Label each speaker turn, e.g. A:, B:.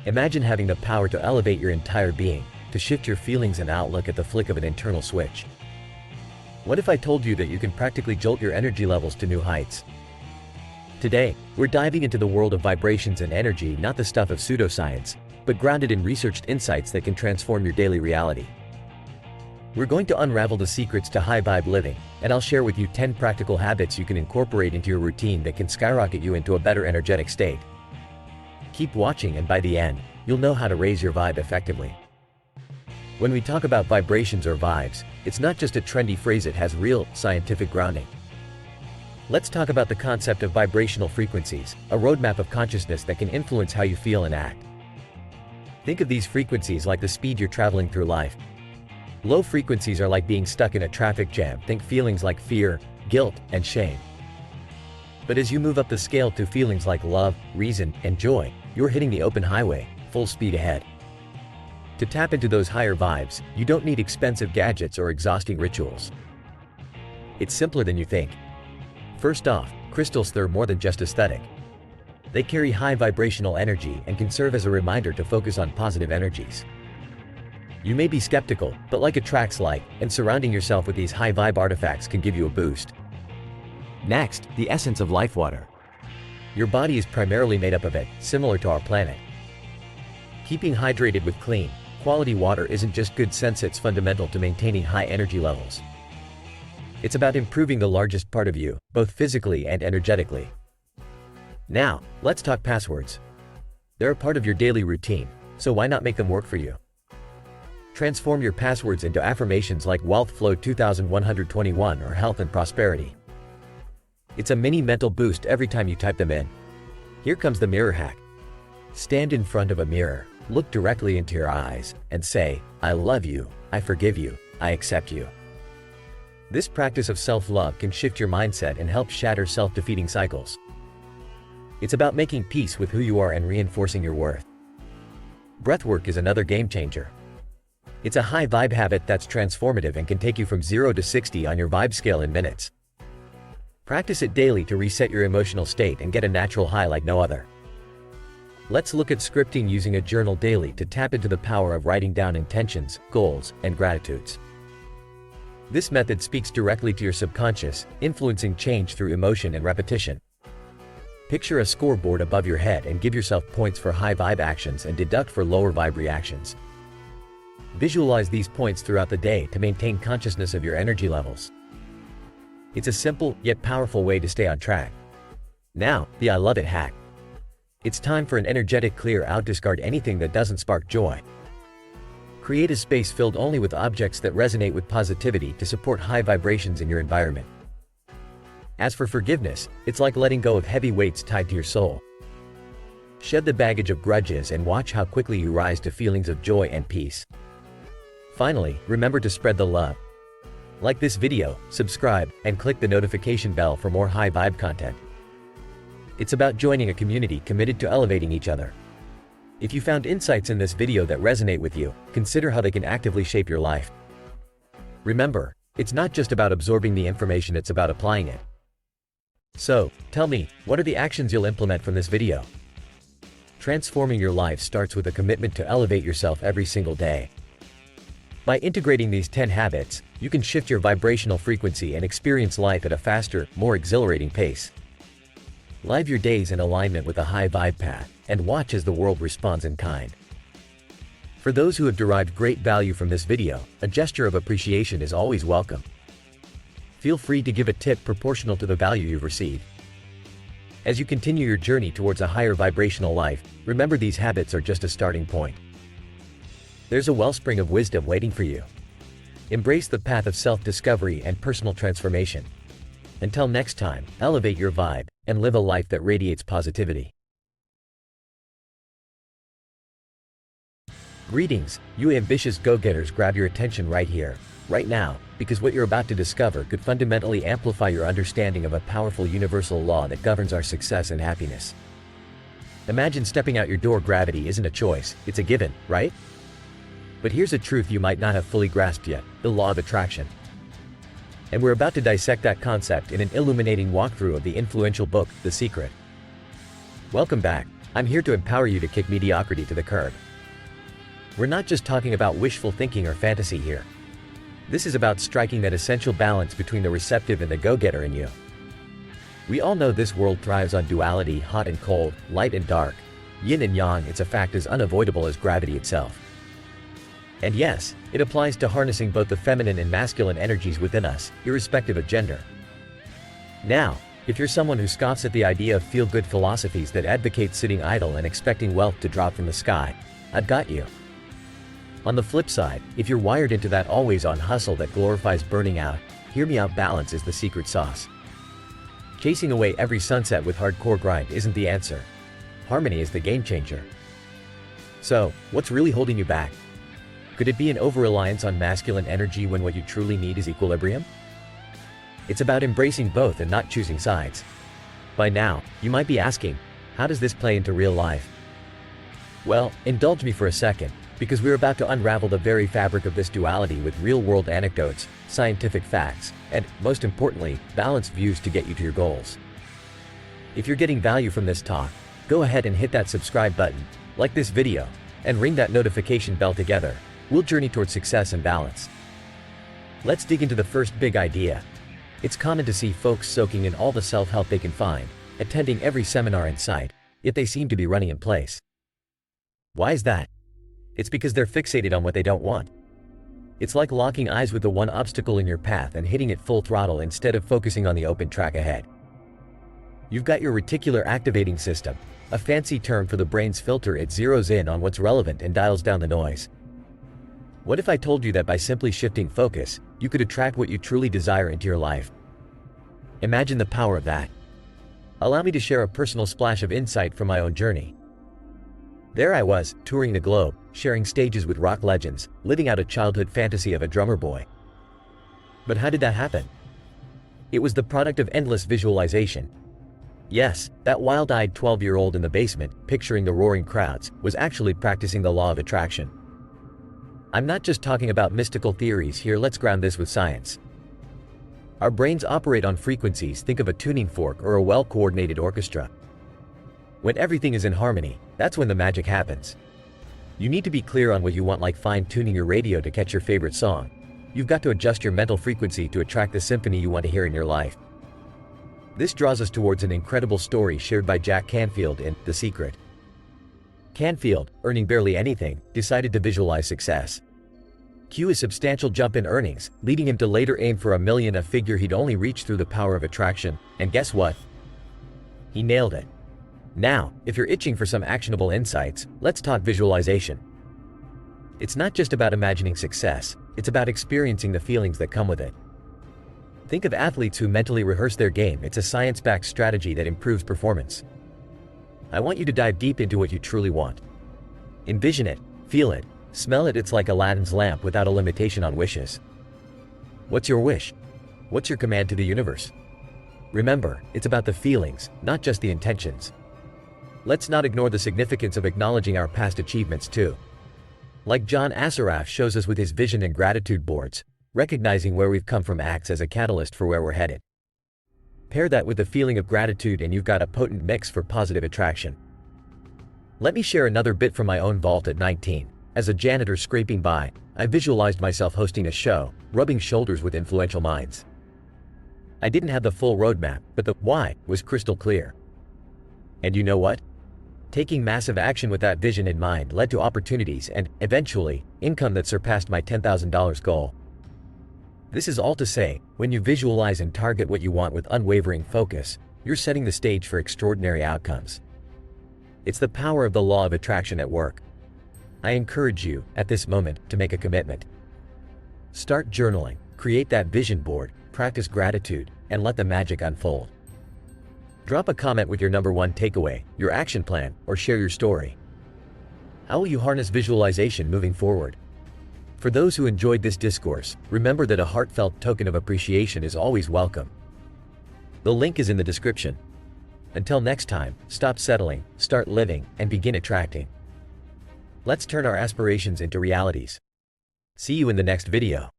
A: Imagine having the power to elevate your entire being, to shift your feelings and outlook at the flick of an internal switch. What if I told you that you can practically jolt your energy levels to new heights? Today, we're diving into the world of vibrations and energy, not the stuff of pseudoscience, but grounded in researched insights that can transform your daily reality. We're going to unravel the secrets to high-vibe living, and I'll share with you 10 practical habits you can incorporate into your routine that can skyrocket you into a better energetic state. Keep watching, and by the end, you'll know how to raise your vibe effectively. When we talk about vibrations or vibes, it's not just a trendy phrase, it has real, scientific grounding. Let's talk about the concept of vibrational frequencies, a roadmap of consciousness that can influence how you feel and act. Think of these frequencies like the speed you're traveling through life. Low frequencies are like being stuck in a traffic jam. Think feelings like fear, guilt, and shame. But as you move up the scale to feelings like love, reason, and joy, you're hitting the open highway, full speed ahead. To tap into those higher vibes, you don't need expensive gadgets or exhausting rituals. It's simpler than you think. First off, crystals, they're more than just aesthetic. They carry high vibrational energy and can serve as a reminder to focus on positive energies. You may be skeptical, but like attracts like, and surrounding yourself with these high vibe artifacts can give you a boost. Next, the essence of life water. Your body is primarily made up of it, similar to our planet. Keeping hydrated with clean, quality water isn't just good sense, it's fundamental to maintaining high energy levels. It's about improving the largest part of you, both physically and energetically. Now, let's talk passwords. They're a part of your daily routine, so why not make them work for you? Transform your passwords into affirmations like Wealth Flow 2121 or Health and Prosperity. It's a mini mental boost every time you type them in. Here comes the mirror hack. Stand in front of a mirror, look directly into your eyes, and say, "I love you, I forgive you, I accept you." This practice of self-love can shift your mindset and help shatter self-defeating cycles. It's about making peace with who you are and reinforcing your worth. Breathwork is another game changer. It's a high vibe habit that's transformative and can take you from 0 to 60 on your vibe scale in minutes. Practice it daily to reset your emotional state and get a natural high like no other. Let's look at scripting, using a journal daily to tap into the power of writing down intentions, goals, and gratitudes. This method speaks directly to your subconscious, influencing change through emotion and repetition. Picture a scoreboard above your head and give yourself points for high vibe actions and deduct for lower vibe reactions. Visualize these points throughout the day to maintain consciousness of your energy levels. It's a simple, yet powerful way to stay on track. Now, the I love it hack. It's time for an energetic clear out. Discard anything that doesn't spark joy. Create a space filled only with objects that resonate with positivity to support high vibrations in your environment. As for forgiveness, it's like letting go of heavy weights tied to your soul. Shed the baggage of grudges and watch how quickly you rise to feelings of joy and peace. Finally, remember to spread the love. Like this video, subscribe, and click the notification bell for more high vibe content. It's about joining a community committed to elevating each other. If you found insights in this video that resonate with you, consider how they can actively shape your life. Remember, it's not just about absorbing the information, it's about applying it. So, tell me, what are the actions you'll implement from this video? Transforming your life starts with a commitment to elevate yourself every single day. By integrating these 10 habits, you can shift your vibrational frequency and experience life at a faster, more exhilarating pace. Live your days in alignment with a high vibe path, and watch as the world responds in kind. For those who have derived great value from this video, a gesture of appreciation is always welcome. Feel free to give a tip proportional to the value you've received. As you continue your journey towards a higher vibrational life, remember these habits are just a starting point. There's a wellspring of wisdom waiting for you. Embrace the path of self-discovery and personal transformation. Until next time, elevate your vibe and live a life that radiates positivity. Greetings, you ambitious go-getters. Grab your attention right here, right now, because what you're about to discover could fundamentally amplify your understanding of a powerful universal law that governs our success and happiness. Imagine stepping out your door. Gravity isn't a choice, it's a given, right? But here's a truth you might not have fully grasped yet: the law of attraction. And we're about to dissect that concept in an illuminating walkthrough of the influential book, The Secret. Welcome back. I'm here to empower you to kick mediocrity to the curb. We're not just talking about wishful thinking or fantasy here. This is about striking that essential balance between the receptive and the go-getter in you. We all know this world thrives on duality, hot and cold, light and dark, yin and yang. It's a fact as unavoidable as gravity itself. And yes, it applies to harnessing both the feminine and masculine energies within us, irrespective of gender. Now, if you're someone who scoffs at the idea of feel-good philosophies that advocate sitting idle and expecting wealth to drop from the sky, I've got you. On the flip side, if you're wired into that always-on hustle that glorifies burning out, hear me out. Balance is the secret sauce. Chasing away every sunset with hardcore grind isn't the answer. Harmony is the game changer. So, what's really holding you back? Could it be an over-reliance on masculine energy when what you truly need is equilibrium? It's about embracing both and not choosing sides. By now, you might be asking, how does this play into real life? Well, indulge me for a second, because we're about to unravel the very fabric of this duality with real-world anecdotes, scientific facts, and, most importantly, balanced views to get you to your goals. If you're getting value from this talk, go ahead and hit that subscribe button, like this video, and ring that notification bell. Together, we'll journey towards success and balance. Let's dig into the first big idea. It's common to see folks soaking in all the self-help they can find, attending every seminar in sight, yet they seem to be running in place. Why is that? It's because they're fixated on what they don't want. It's like locking eyes with the one obstacle in your path and hitting it full throttle instead of focusing on the open track ahead. You've got your reticular activating system, a fancy term for the brain's filter. It zeroes in on what's relevant and dials down the noise. What if I told you that by simply shifting focus, you could attract what you truly desire into your life? Imagine the power of that. Allow me to share a personal splash of insight from my own journey. There I was, touring the globe, sharing stages with rock legends, living out a childhood fantasy of a drummer boy. But how did that happen? It was the product of endless visualization. Yes, that wild-eyed 12-year-old in the basement, picturing the roaring crowds, was actually practicing the law of attraction. I'm not just talking about mystical theories here. Let's ground this with science. Our brains operate on frequencies. Think of a tuning fork or a well-coordinated orchestra. When everything is in harmony, that's when the magic happens. You need to be clear on what you want, like fine-tuning your radio to catch your favorite song. You've got to adjust your mental frequency to attract the symphony you want to hear in your life. This draws us towards an incredible story shared by Jack Canfield in The Secret. Canfield, earning barely anything, decided to visualize success. Cue a substantial jump in earnings, leading him to later aim for $1 million, a figure he'd only reached through the power of attraction, and guess what? He nailed it. Now, if you're itching for some actionable insights, let's talk visualization. It's not just about imagining success, it's about experiencing the feelings that come with it. Think of athletes who mentally rehearse their game. It's a science-backed strategy that improves performance. I want you to dive deep into what you truly want. Envision it, feel it, smell it. It's like Aladdin's lamp without a limitation on wishes. What's your wish? What's your command to the universe? Remember, it's about the feelings, not just the intentions. Let's not ignore the significance of acknowledging our past achievements too. Like John Assaraf shows us with his vision and gratitude boards, recognizing where we've come from acts as a catalyst for where we're headed. Pair that with the feeling of gratitude and you've got a potent mix for positive attraction. Let me share another bit from my own vault. At 19, as a janitor scraping by, I visualized myself hosting a show, rubbing shoulders with influential minds. I didn't have the full roadmap, but the why was crystal clear. And you know what? Taking massive action with that vision in mind led to opportunities and, eventually, income that surpassed my $10,000 goal. This is all to say, when you visualize and target what you want with unwavering focus, you're setting the stage for extraordinary outcomes. It's the power of the law of attraction at work. I encourage you, at this moment, to make a commitment. Start journaling, create that vision board, practice gratitude, and let the magic unfold. Drop a comment with your number one takeaway, your action plan, or share your story. How will you harness visualization moving forward? For those who enjoyed this discourse, remember that a heartfelt token of appreciation is always welcome. The link is in the description. Until next time, stop settling, start living, and begin attracting. Let's turn our aspirations into realities. See you in the next video.